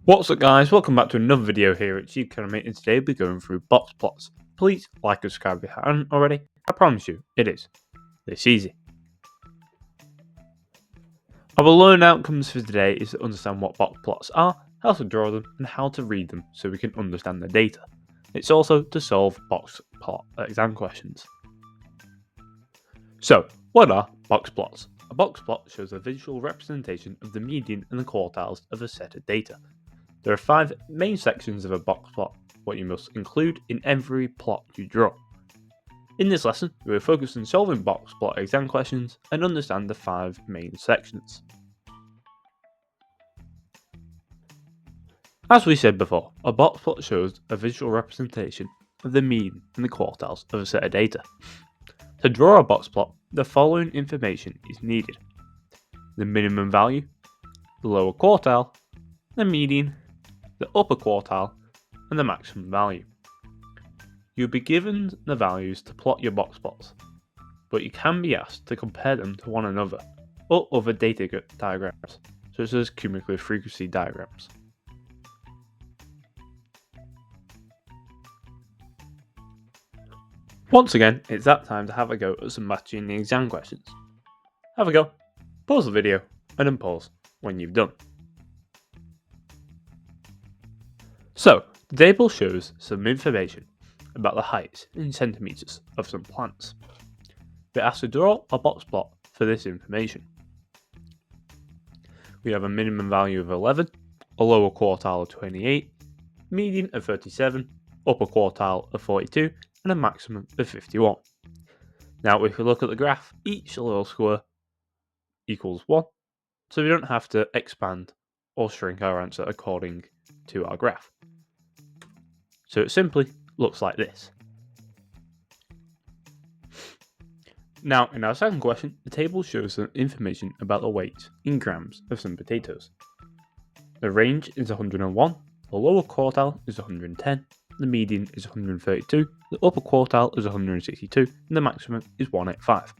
What's up guys, welcome back to another video here at GCSE, and today we'll be going through box plots. Please like and subscribe if you haven't already. I promise you, it is this easy. Our learning outcomes for today is to understand what box plots are, how to draw them, and how to read them so we can understand the data. It's also to solve box plot exam questions. So, what are box plots? A box plot shows a visual representation of the median and the quartiles of a set of data. There are 5 main sections of a box plot, what you must include in every plot you draw. In this lesson, we will focus on solving box plot exam questions and understand the 5 main sections. As we said before, a box plot shows a visual representation of the mean and the quartiles of a set of data. To draw a box plot, the following information is needed: the minimum value, the lower quartile, the median, the upper quartile, and the maximum value. You'll be given the values to plot your box plots, but you can be asked to compare them to one another or other data diagrams, such as cumulative frequency diagrams. Once again, it's that time to have a go at some matching the exam questions. Have a go, pause the video, and then pause when you've done. So, the table shows some information about the heights in centimetres of some plants. We're asked to draw a box plot for this information. We have a minimum value of 11, a lower quartile of 28, median of 37, upper quartile of 42, and a maximum of 51. Now, if we look at the graph, each little square equals 1, so we don't have to expand or shrink our answer according to our graph. So it simply looks like this. Now, in our second question, the table shows some information about the weight in grams of some potatoes. The range is 101, the lower quartile is 110, the median is 132, the upper quartile is 162, and the maximum is 185.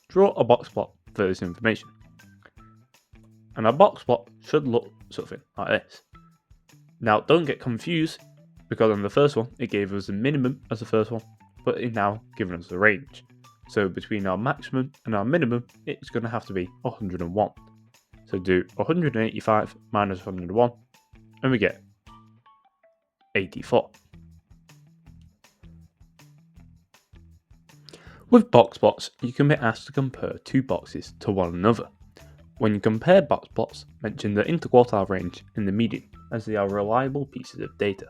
Draw a box plot for this information. And our box plot should look something like this. Now, don't get confused, because on the first one, it gave us the minimum as the first one, but it's now given us the range. So between our maximum and our minimum, it's going to have to be 101. So do 185 minus 101, and we get 84. With box plots, you can be asked to compare 2 boxes to one another. When you compare box plots, mention the interquartile range and the median, as they are reliable pieces of data.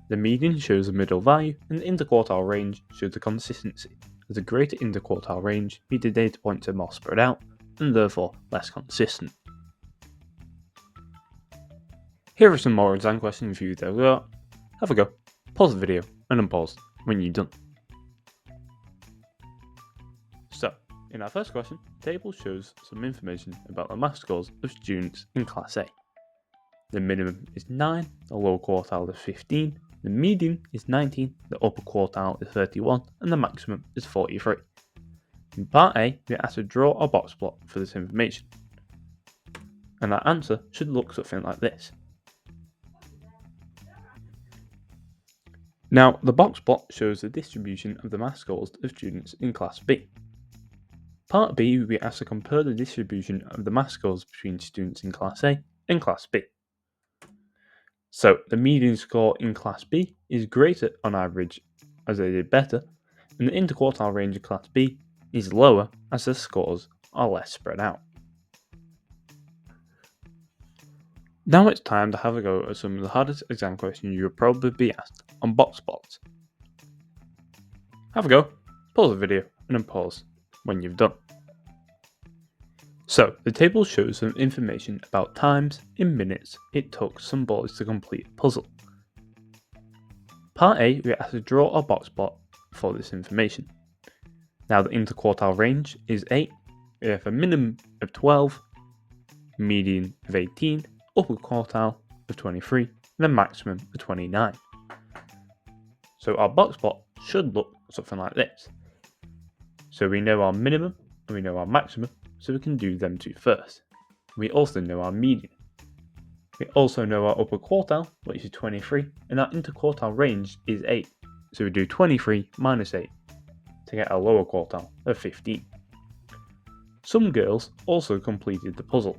The median shows the middle value, and the interquartile range shows the consistency, as a greater interquartile range means the data points are more spread out, and therefore less consistent. Here are some more exam questions for you to have a go, pause the video, and unpause when you're done. So, in our first question, the table shows some information about the maths scores of students in Class A. The minimum is 9, the lower quartile is 15, the median is 19, the upper quartile is 31, and the maximum is 43. In part A, we are asked to draw a box plot for this information. And our answer should look something like this. Now, the box plot shows the distribution of the maths scores of students in Class B. Part B, we are asked to compare the distribution of the maths scores between students in Class A and Class B. So, the median score in Class B is greater on average as they did better, and the interquartile range of Class B is lower as the scores are less spread out. Now it's time to have a go at some of the hardest exam questions you will probably be asked on box plots. Have a go, pause the video, and then pause when you've done. So, the table shows some information about times in minutes it took some boys to complete a puzzle. Part A, we are asked to draw a box plot for this information. Now, the interquartile range is 8, we have a minimum of 12, median of 18, upper quartile of 23, and a maximum of 29. So, our box plot should look something like this. So, we know our minimum and we know our maximum, so we can do them 2 first. We also know our median. We also know our upper quartile, which is 23, and our interquartile range is 8. So we do 23 minus 8 to get our lower quartile of 15. Some girls also completed the puzzle.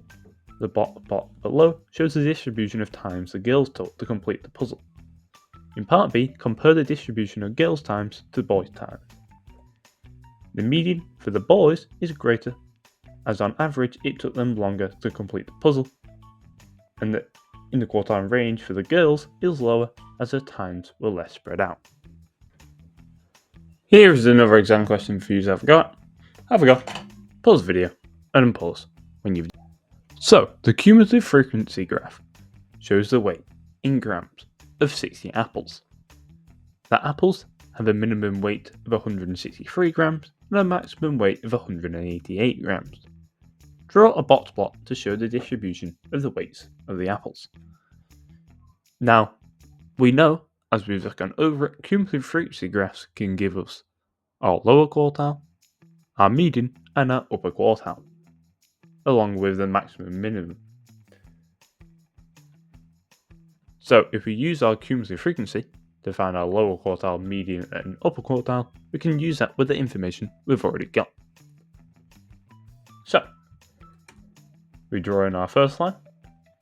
The dot below shows the distribution of times the girls took to complete the puzzle. In part B, compare the distribution of girls' times to boys' times. The median for the boys is greater, as on average it took them longer to complete the puzzle, and the interquartile range for the girls is lower, as their times were less spread out. Here is another exam question for you to have a go at. Have a go, pause the video, and unpause when you've done. So, the cumulative frequency graph shows the weight in grams of 60 apples. The apples have a minimum weight of 163 grams and a maximum weight of 188 grams. Draw a box plot to show the distribution of the weights of the apples. Now, we know, as we've just gone over it, cumulative frequency graphs can give us our lower quartile, our median, and our upper quartile, along with the maximum and minimum. So if we use our cumulative frequency to find our lower quartile, median, and upper quartile, we can use that with the information we've already got. So, we draw in our first line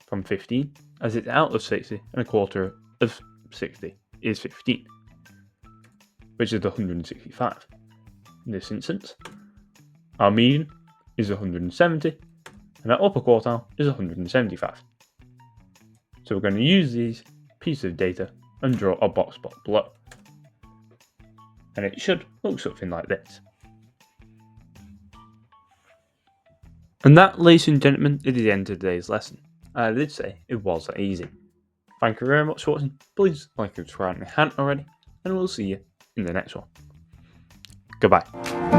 from 15, as it's out of 60 and a quarter of 60 is 15, which is 165. In this instance, our median is 170 and our upper quartile is 175. So we're going to use these pieces of data and draw a box plot below. And it should look something like this. And that, ladies and gentlemen, is the end of today's lesson. I did say it wasn't easy. Thank you very much for watching. Please like and subscribe if you haven't already, and we'll see you in the next one. Goodbye.